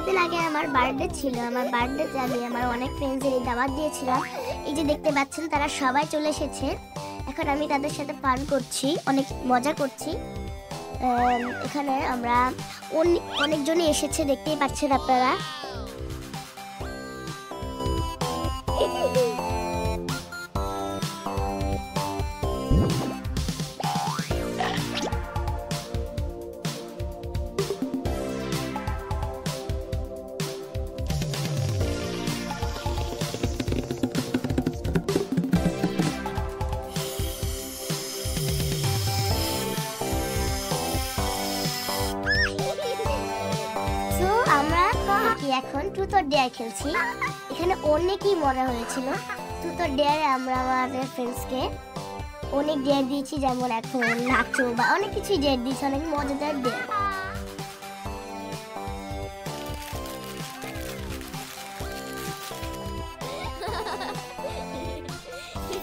কয়েকদিন আগে আমার বার্থডে ছিল। আমার বার্থডেতে আমি আমার অনেক ফ্রেন্ডসদের দাওয়াত দিয়েছিলাম। এই যে দেখতে পাচ্ছেন তারা সবাই চলে এসেছে। এখন আমি তাদের সাথে পান করছি, অনেক মজা করছি। এখানে আমরা অনেকজনই এসেছে, দেখতেই পাচ্ছেন আপনারা। এখন ট্রুথ অর ডেয়ার খেলছি। এখানে অনেকই মজা হয়েছিল। ট্রুথ অর ডেয়ারে আমরা আমাদের ফ্রেন্ডসকে অনেক ডেয়ার দিয়েছি, যেমন এখন নাচো বা অনেক কিছুই ডেয়ার দিয়েছি, অনেক মজাদার ডেয়ার।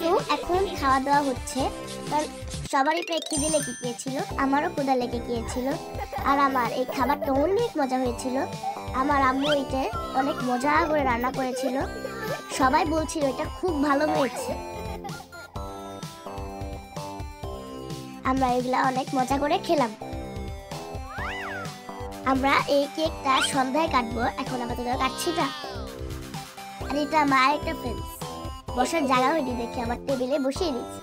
তো এখন খাওয়া দাওয়া হচ্ছে, কারণ সবারই প্রায় খিদে লেগে গিয়েছিল, আমারও ক্ষুধা লেগে গিয়েছিল। আর আমার এই খাবারটা অনেক মজা হয়েছিল। আমার আম্মু এটা অনেক মজা করে রান্না করেছিল, সবাই বলছিল এটা খুব ভালো হয়েছে। আমরা এগুলা অনেক মজা করে খেলাম। আমরা এই কেকটা সন্ধ্যায় কাটবো, এখন আপাতত কাটছি না। আর এটা আমার একটা ফ্রেন্ডস বসার জায়গা হয়নি দেখে আমার টেবিলে বসিয়ে দিচ্ছি।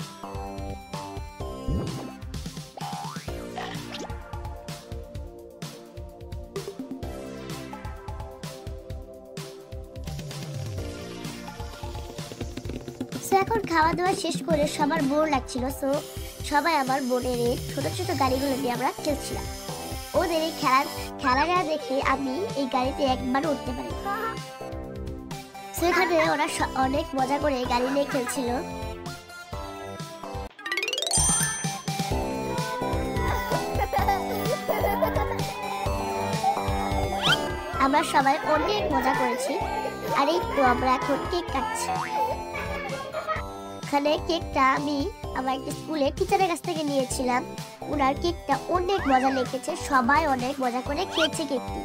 এখন খাওয়া দাওয়া শেষ করে সবার বোর লাগছিল, সো সবাই আমার বোনের এই ছোট ছোট গাড়িগুলো দিয়ে আমরা খেলছিলাম। ওদের এই খেলাটা দেখে আমি এই গাড়িতে একবার উঠতে পারি। সেখানে ওরা অনেক মজা করে গাড়ি নিয়ে খেলছিল। আমরা সবাই অনেক মজা করেছি। আর এই তো আমরা এখন কেক কাটছি। এখানে কেকটা আমি আমার একটা স্কুলের টিচারের কাছ থেকে নিয়েছিলাম। ওনার কেকটা অনেক মজা লেগেছে, সবাই অনেক মজা করে খেয়েছে কেকটি।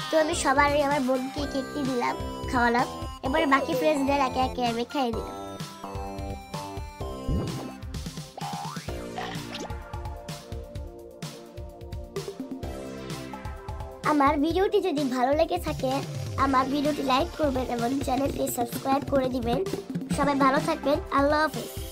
তো আমি সবারই আমার বোনকে কেকটি দিলাম, খাওয়ালাম। এবারে বাকি ফ্রেন্ডসদের একে একে আমি খাইয়ে দিলাম। আমার ভিডিওটি যদি ভালো লেগে থাকে আমার ভিডিওটি লাইক করবেন এবং চ্যানেলটি সাবস্ক্রাইব করে দিবেন। সবাই ভালো থাকবেন। আল্লাহ হাফেজ।